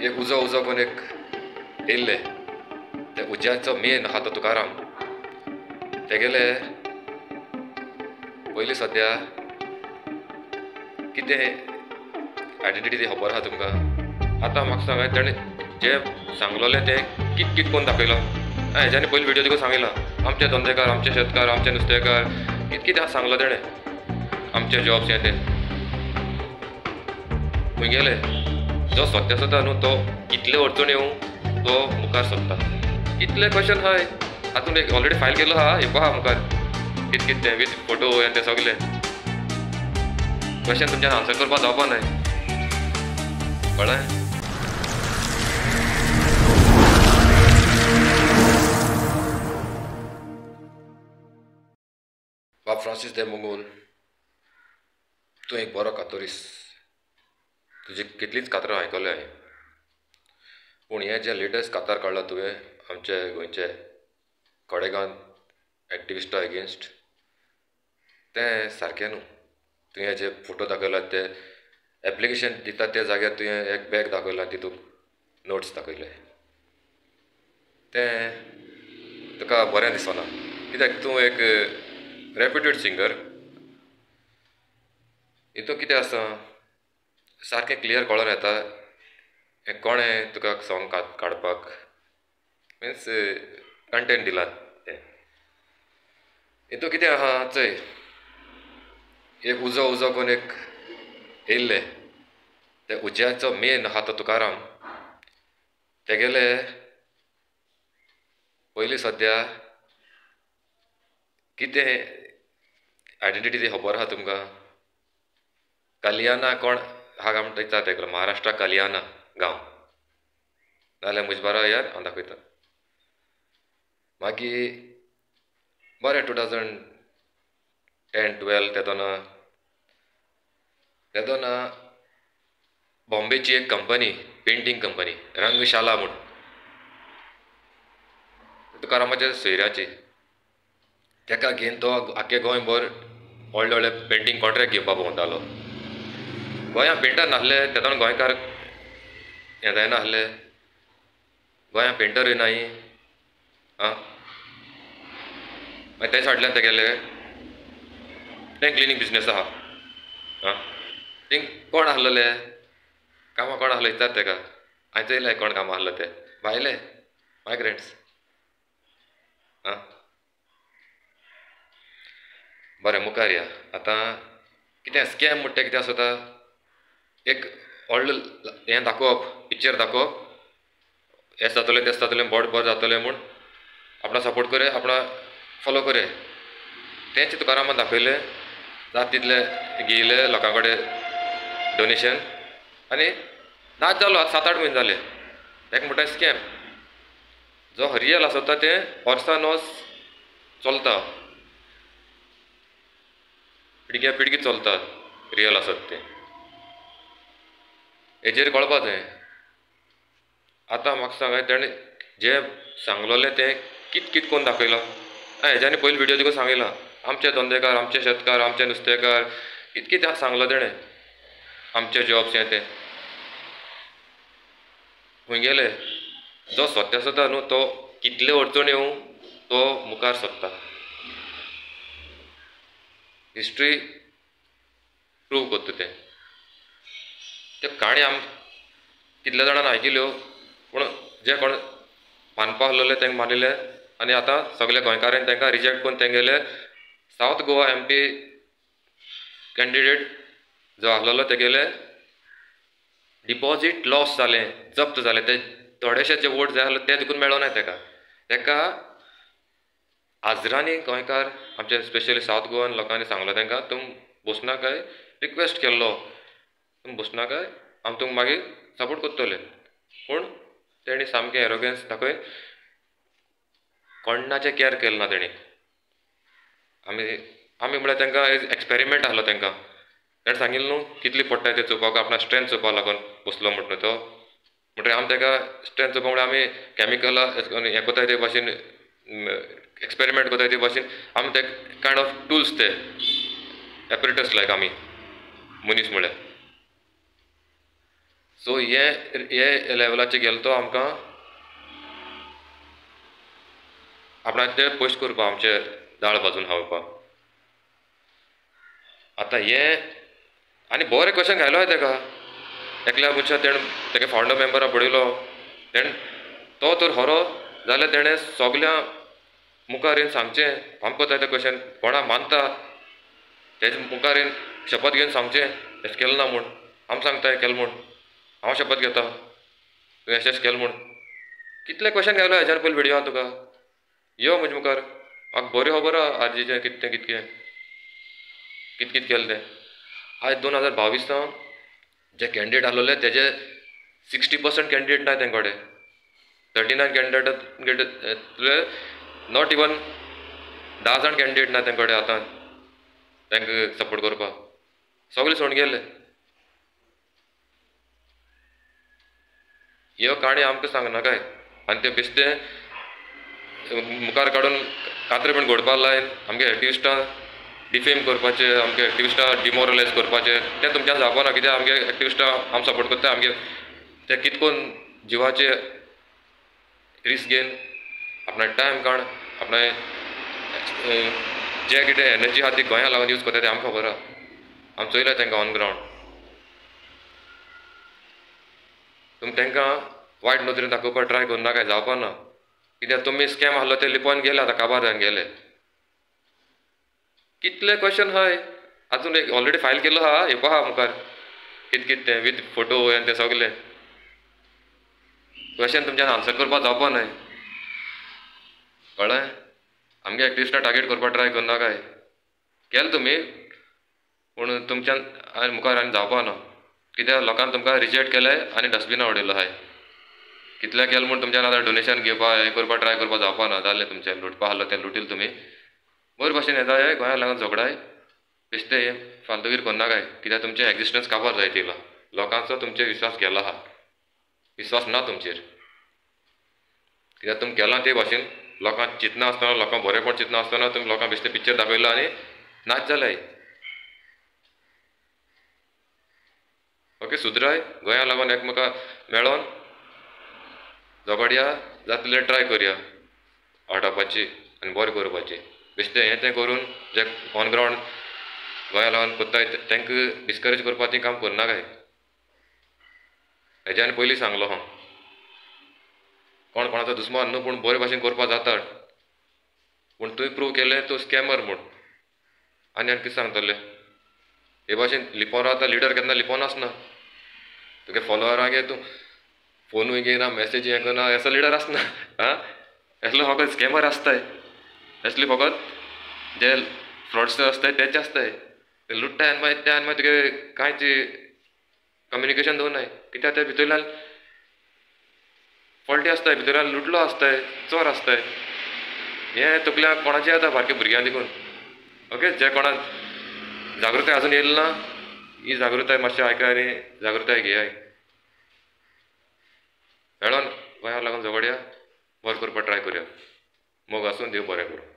एक उजो उजो कोण एक येयल्ले ते उज्याचो मेन आहा तो तुकाराम तेगेले पयलीं सद्या कितें आयडेंटिटी ती खबर आहा तुमकां. आतां म्हाका सांगाय तेणें जें सांगलोलें तें कित कित कोन्न दाखयलो. हेज्यानी पयलीं व्हिडिओ तुका सांगिला आमचे धंदेकार, आमचे शेतकार, आमचे नुस्तेकार कित कितें सांगलो तेणें आमचे जॉब्स हें तें खंय गेले. जो सत्य आसा न्हू तो कितले अडचण येवं तो मुखार सोदता. कितले क्वेश्चन आहाय हातून एक ऑलरेडी फायल केलो आहा हे पहा मुखार कित कित तें वीथ फोटो हें तें सगलें क्वेश्चन तुमच्यान आन्सर करपाक जावपा नाय कळ्ळें. बाब फ्रांसीस दे मोगोल, तूं एक बरो कातोरीस. तुजी कितलींच कातरां आयकले हांवें, पूण हें जें लेटस्ट कातार काडला तुवें आमचे गोंयचे कोडेगांव एक्टिविस्टा एगेन्स्ट तें सारकें न्हू. तुवें जे फोटो दाखयलात ते एप्लिकेशन दिता त्या जाग्यार तुवें एक बॅग दाखयलां तितूंत नोट्स दाखयले तें तुका बरें दिसना. कित्याक तूं एक रेप्युटेड सिंगर. हितून कितें आसा सारकें क्लियर कळोन येता हें कोणें तुका सॉंग काडपाक मिन्स कंटेंट दिलात तें. हितून कितें आहा चोय एक उजो उजो कोण एक येयल्ले ते उज्याचो मेन आहा तो तुकाराम तेगेले पयलीं सद्या कितें आयडेंटिटी ती खबर आहा तुमकां. कलियाना कोण हा गांव थंयचा तेगेलो महाराष्ट्रा कलियाना गांव नाल्यार म्हजे बारा यार हांव दाखयता. मागीर बरें 2010-12 तेदोना बॉम्बेची एक कंपनी पेंटींग कंपनी रंगशाला म्हूण तुकारामाच्या सोयऱ्याची तेका घेवन तो आख्खे गोंयभर व्हडले व्हडले पेंटींग कॉन्ट्रॅक्ट घेवपाक भोंवतालो. गोंयां पेंटर नासले तेदोना गोंयकार हें जायना आसले गोंयां पेंटरूय नाय आं. मागीर ते फाटल्यान तेगेले तें क्लिनींग बिजनेस आहा आं. थिंग कोण आसलेले कामां कोण आसलो विचार तेका. हांवें चयलें कोण कामां आसलो ते भायले मायग्रंट्स आं. बरें मुखार या. आतां कितें स्कॅम म्हणटा तें कितें आसता एक व्हडलो हें दाखोवप पिक्चर दाखोवप हें जातलें तें जातलें बरें जातलें म्हूण आपणा सपोर्ट करे आपणा फॉलो करे. तेंच तुकारामान दाखयलें जाता तितलें घेयलें लोकां कडेन डोनेशन आनी नाच जालो. आतां 7-8 म्हयने जाले. तेका म्हणटा स्कॅम. जो रियल आसता तें वर्सान वर्स चलता पिळग्या पिळगी चलता रियल आसत तें हेजेर कळपा जाय. आतां म्हाका सांगाय तेणें जें सांगलोलें तें कित कित कोन्न दाखयलो. हेज्यानी पयलीं व्हिडिओ तुका सांगिला आमचे धंदेकार, आमचे शेतकार, आमचे नुस्तेकार कित कितें सांगलो तेणें आमचे जॉब्स हें तें खंय गेले. जो सत्य आसता न्हू तो कितले अडचण येवं तो मुखार सोदता. हिस्ट्री प्रूव करता तें. त्यो काणी कितल्या जाणांनी आयकिल्ल्यो पूण जे कोण मानपा आसलेले तेंका मानिले आनी आतां सगळे गोंयकारांनी तेंकां रिजेक्ट करून तेंगेले सावथ गोवा MP कॅन्डिडेट जो आसलेलो तेगेले डिपॉजीट लॉस जालें जप्त जालें. ते थोडेशे जे वोट जाय आसले ते देखून मेळो नाय तेका. तेका आजरांनी गोंयकार आमचे स्पेशली सावथ गोवन लोकांनी सांगलो तेंकां तुम बसनाकाय रिक्वेस्ट केल्लो तुम बसनाकाय आमी तुमकां मागीर सपोर्ट करतले. पूण तेणी सामकें एरोगन्स दाखय कोण्णाचें कॅर केलें ना तेणी. आमी म्हळ्यार तेंकां एक्सपेरिमेंट आसलो तेंकां तेणें सांगिल्लें न्हू कितली पडटा तें चोवपाक आपणा स्ट्रेंथ चोवपा लागून बसलो म्हणटा तो. म्हणटकीर आमी तेका स्ट्रेंथ चोवपा म्हळ्यार आमी कॅमिकला हें कोताय ते भाशेन एक्सपेरिमेंट कोताय ते भाशेन आमी ते कायंड ऑफ टुल्स ते एपरेटस लायक आमी मनीस म्हळ्यार सो हे लेवलाचेर गेलो तो आमकां आपणाचे पयस करपा आमचे दाळ भाजून खावपाक. आतां हें आनी बरें क्वेश्चन घायलो तेका एकल्या मनशा तेगे फावंडर मेंबरा पळयलो तो तर खरो जाल्यार तेणें सगल्या मुखार येवन सांगचें आमकां तें क्वेश्चन कोणा मानता तेजे मुखार येवन शपथ घेवन सांगचें हें केलें ना म्हूण आमी सांगता हें केलें म्हूण हांव शपथ घेता तुवें अशें केलें म्हूण. कितले क्वेश्चन घायलो हेज्यान पयलीं विडियोआन तुका यो म्हजे मुखार म्हाका बरें खबर आहा आरजीचें कितें कितें केलें तें. आयज 2022 जे कॅन्डिडेट आहलोले तेजे 60% कॅन्डिडेट ना तेंचे कडेन 39 कॅन्डिडेट नॉट इवन 10 जाण कॅन्डिडेट ना तेंचे कडेन आतां तांकां सपोर्ट करपाक सगळे सोडून गेले. ह्यो काणी आमकां सांगनाकाय आनी ते बेश्टे मुखार काडून कात्रे पण घोडपा लायन आमगे एक्टिविस्टां डिफेम करपाचे आमगे एक्टिविस्टां डिमोरलायज करपाचे तें तुमच्यान जावपाना कित्याक आमगे एक्टिविस्टां आमी सपोर्ट करता आमगे ते कितकोन जिवाचे रिस्क घेवन आपणा टायम काण आपणा जे कितें एनर्जी आहा ती गोंया लागून यूज करता तें आमकां खबर आहा आमी चोयल्या तांकां ऑन ग्रावंड. तुमी तांकां वायट नदरेन दाखोवपाक ट्राय करनाकाय जावपाना कित्याक तुमी स्कॅम आहलो ते लिपोवन गेले आतां काबार जावन गेले. कितले क्वेश्चन आहाय आजून एक ऑलरेडी फायल केलो आहा येवपा आहा मुखार कितें तें वीथ फोटो आनी तें सगलें क्वेश्चन तुमच्यान आन्सर करपाक जावपा न्हय कळ्ळें. आमगे एक्टिविस्टां टार्गेट करपाक ट्राय करनाकाय केलें तुमी पूण तुमच्यान आनी मुखार आनी जावपा ना कित्याक लोकांन तुमकां रिजेक्ट केलें आनी डस्टबिना उडयलो आहाय. कितलें केलें म्हूण तुमच्यान आतां डोनेशन घेवपा हें करपाक ट्राय करपाक जावपा ना जालें तुमचें लुटपा आहलो तें लुटिल्लें तुमी बरे भाशेन येताय गोंया लागून झगडाय बेश्टे फालतूगीर करनाकाय कित्याक तुमचें एक्जिस्टन्स काबार जायत येयला लोकांचो तुमचेर विश्वास गेलो आहा विश्वास ना तुमचेर कित्याक तुमी केलां ते भाशेन लोकांक चिंतना आसतना लोकांक बरेंपण चिंतना आसतना तुमी लोकांक बेश्टे पिक्चर दाखयलो आनी नाच जाल्याय. ओके सुधराय गोंया लागून एकमेका मेळोन झगडया जातलें ट्राय करया वाटावपाची आनी बरें करपाचें बेश्टें हें तें करून जे ऑन ग्रावंड गोंया लागून कोत्ताय तांकां डिस्करेज करपाचें काम करनाकाय. हेज्या आनी पयलीं सांगलो हांव कोण कोणाचो दुस्मान न्हू पूण बरे भाशेन करपा जाता पूण तुवें प्रूव केलें तूं स्कॅमर म्हूण आनी कितें सांगतलें. हे भाशेन लिपोवन रावता लिडर केन्ना लिपोवन आसना तुगे फॉलोवरांगे तूं फोनूय घेयना मॅसेज हें करना असो लिडर आसना आं असलो फकत स्कॅमर आसताय असले फकत जे फ्रॉडस्टर आसताय तेच आसताय ते लुट्टाय आनी मागीर तुगे कांयच कम्युनिकेशन दवरनाय कित्याक ते भितरल्यान फॉल्टी आसताय भितरल्यान लुटलो आसताय चोर आसताय हें तकल्याक कोणाचें येता बारके भुरग्यां देखून. ओके जे कोणाक जागृताय आजून येयली ना ही जागृताय मातशें आयकाय आनी जागृताय घेयाय मेळोन गोंया लागून झगडया बरें करपाक ट्राय करया मोग आसून देव बरें करूं.